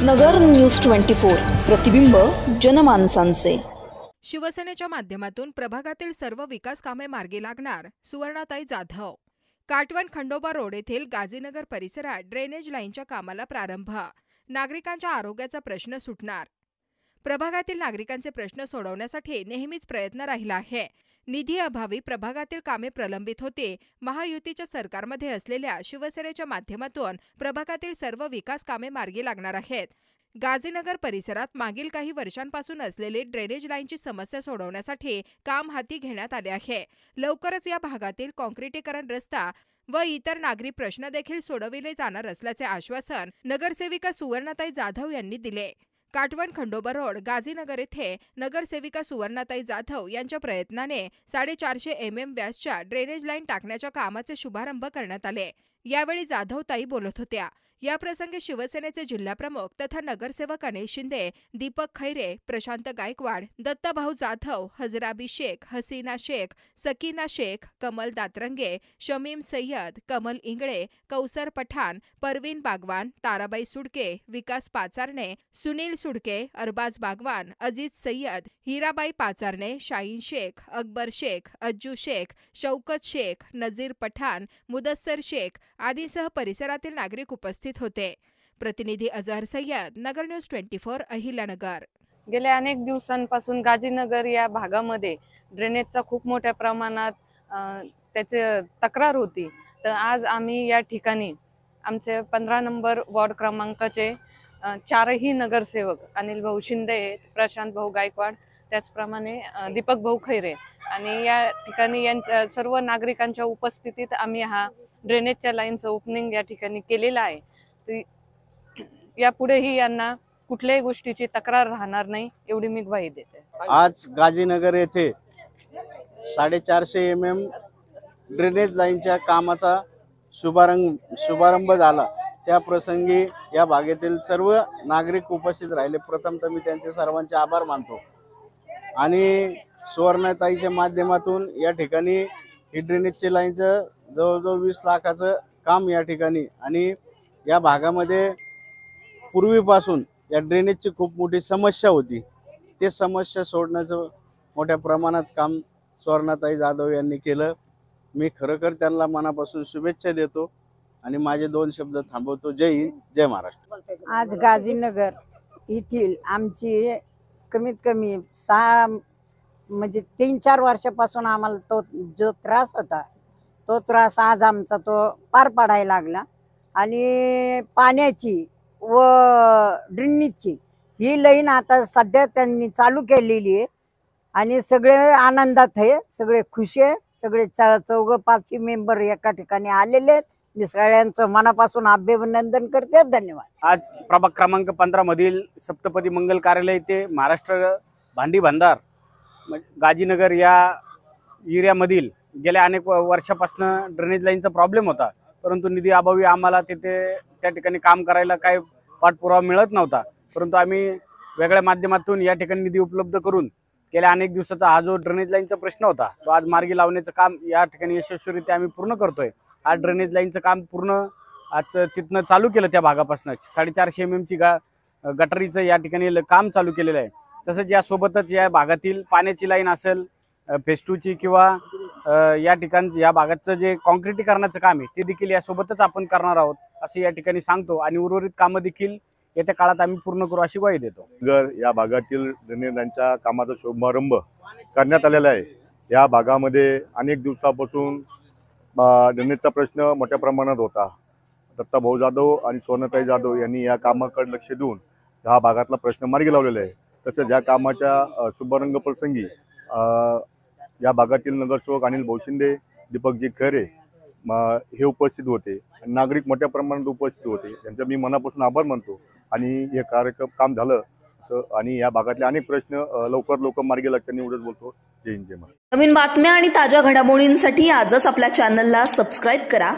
नगर news 24 प्रतिबिंब जनमानसांचे। शिवसेनेच्या माध्यमातून प्रभागातील सर्व विकास कामे मार्गी लागणार, सुवर्णाताई जाधव। काटवण खंडोबा रोड येथील गाजीनगर परिसरात ड्रेनेज लाईनच्या कामाला प्रारंभ, नागरिकांच्या आरोग्याचा प्रश्न सुटणार। प्रभागातील नागरिकांचे प्रश्न सोडवण्यासाठी नेहमीच प्रयत्न राहिला आहे। निधी अभावी प्रभागातील कामे प्रलंबित होते। महायुतीच्या सरकारमध्ये असलेल्या शिवसेनेच्या माध्यमातून प्रभागातील सर्व विकास कामे मार्गी लागणार आहेत। गाजीनगर परिसरात मागील काही वर्षांपासून असलेली ड्रेनेज लाईनची समस्या सोडवण्यासाठी काम हाती घेण्यात आले आहे। लवकरच या भागातील काँक्रिटीकरण रस्ता व इतर नागरी प्रश्न देखील सोडविले जाणार असल्याचे आश्वासन नगरसेविका सुवर्णाताई जाधव यांनी दिले। काटवण खंडोबा रोड गाजीनगर येथे नगरसेविका सुवर्णाताई जाधव यांच्या प्रयत्नाने 450 mm व्यासच्या ड्रेनेज लाईन टाकण्याच्या कामाचे शुभारंभ करण्यात आले। यावेळी जाधवताई बोलत होत्या। या प्रसंगी शिवसेनेचे जिल्हाप्रमुख तथा नगरसेवक अनिल शिंदे, दीपक खैरे, प्रशांत गायकवाड, दत्ताभाऊ जाधव, हजराबी शेख, हसीना शेख, सकीना शेख, कमल दातरंगे, शमीम सय्यद, कमल इंगळे, कौसर पठाण, परवीन बागवान, ताराबाई सुडके, विकास पाचारणे, सुनील सुडके, अरबाज बागवान, अजीज सय्यद, हीराबाई पाचारणे, शाहीन शेख, अकबर शेख, अज्जू शेख, शौकत शेख, नजीर पठाण, मुदस्सर शेख आदीसह परिसरातील नागरिक उपस्थित होते। प्रतिनिधी अजहर सय्यद, नगर न्यूज 24 अहिल्यानगर। गेल्या अनेक दिवसांपासून गाजीनगर या भागामध्ये ड्रेनेजचा खूप मोठ्या प्रमाणात त्याची तक्रार होती। तर आज आम्ही या ठिकाणी आमचे 15 नंबर वॉर्ड क्रमांकाचे 4ही नगरसेवक अनिल भाऊ शिंदे, प्रशांत भाऊ गायकवाड, त्याचप्रमाणे दीपक भाऊ खैरे आणि या ठिकाणी यांच्या सर्व नागरिकांच्या उपस्थितीत आम्ही हा ड्रेनेजच्या लाईनचं ओपनिंग या ठिकाणी केलेलं आहे। यापुढेही यांना कुठल्याही गोष्टीची तक्रार राहणार नाही एवढी मी ग्वाही देते। आज गाजीनगर येथे 450 mm ड्रेनेज लाईनच्या कामाचा शुभारंभ झाला। त्या प्रसंगी या भागातील सर्व नागरिक उपस्थित राहिले। प्रथमतः मी त्यांचे सर्वांचे आभार मानतो आणि सुवर्णाताईच्या माध्यमातून या ठिकाणी ही ड्रेनेजच्या लाईनचं जवळजवळ 20 लाखाचं काम या ठिकाणी आणि या भागामध्ये पूर्वीपासून या ड्रेनेजची खूप मोठी समस्या होती। ते समस्या सोडण्याचं मोठ्या प्रमाणात काम सुवर्णाताई जाधव यांनी केलं। मी खरोखर त्यांना मनापासून शुभेच्छा देतो आणि माझे 2 शब्द थांबवतो। जय हिंद, जय महाराष्ट्र। आज गाजीनगर येथील आमची कमीत कमी 3-4 वर्षापासून आम्हाला तो जो त्रास होता तो त्रास आज आमचा तो पार पाडायला लागला आणि पाण्याची व ड्रेनेजची ही लाईन आता सध्या त्यांनी चालू केलेली आहे आणि सगळे आनंदात आहे, सगळे खुश आहे। सगळे 4-5 मेंबर एका ठिकाणी आलेले आहेत। मी सगळ्यांचं मनापासून अभिनंदन करते। धन्यवाद। आज प्रभाग क्रमांक 15 मधील सप्तपदी मंगल कार्यालय ते महाराष्ट्र भांडी भांडार गाजीनगर या एरियामधील गेल्या अनेक वर्षापासून ड्रेनेज लाईनचा प्रॉब्लेम होता, परंतु निधी अभावी आम्हाला त्या ठिकाणी काम करायला काही पाठपुरावा मिळत नव्हता। परंतु आम्ही वेगळ्या माध्यमातून या ठिकाणी निधी उपलब्ध करून गेल्या अनेक दिवसाचा हा जो ड्रेनेज लाईनचा प्रश्न होता तो आज मार्गी लावण्याचं काम या ठिकाणी यशस्वीरित्या आम्ही पूर्ण करतोय। आज ड्रेनेज लाईनचं काम पूर्ण आज तिथनं चालू केलं। त्या भागापासून 450 mm ची गटारीचं या ठिकाणी काम चालू केलेलं आहे। तसंच यासोबतच या भागातील पाण्याची लाईन असेल, फेज 2 ची किंवा या ठिकाणी या भागाचं जे काँक्रिटीकरणाचं काम आहे ते देखील यासोबतच आपण करणार आहोत असे या ठिकाणी सांगतो आणि उर्वरित कामं देखील येत्या काळात आम्ही पूर्ण करू अशी ग्वाही देतो। या भागातील ड्रेनेज लाईनच्या कामाचा शुभारंभ करण्यात आलेला आहे। या भागामध्ये अनेक दिवसापासून ड्रेनेजचा प्रश्न मोठ्या प्रमाणात होता। दत्ताभाऊ जाधव आणि सुवर्णाताई जाधव यांनी या कामाकडे लक्ष देऊन हा भागातला प्रश्न मार्गी लावलेला आहे। तसेच या कामाच्या शुभारंभ प्रसंगी या भागातील नगरसेवक अनिल भाऊ शिंदे, दीपकजी खैरे हे उपस्थित होते। नागरिक मोठ्या प्रमाणात उपस्थित होते, त्यांचा मी मनापासून आभार मानतो आणि हे कार्यक्रम काम झालं असं आणि या भागातले अनेक प्रश्न लवकर मार्गी लागतात एवढंच बोलतो। जय हिंद, जय महाराष्ट्र। नवीन बातम्या आणि ताज्या घडामोडींसाठी आजच आपल्या चॅनलला सबस्क्राईब करा।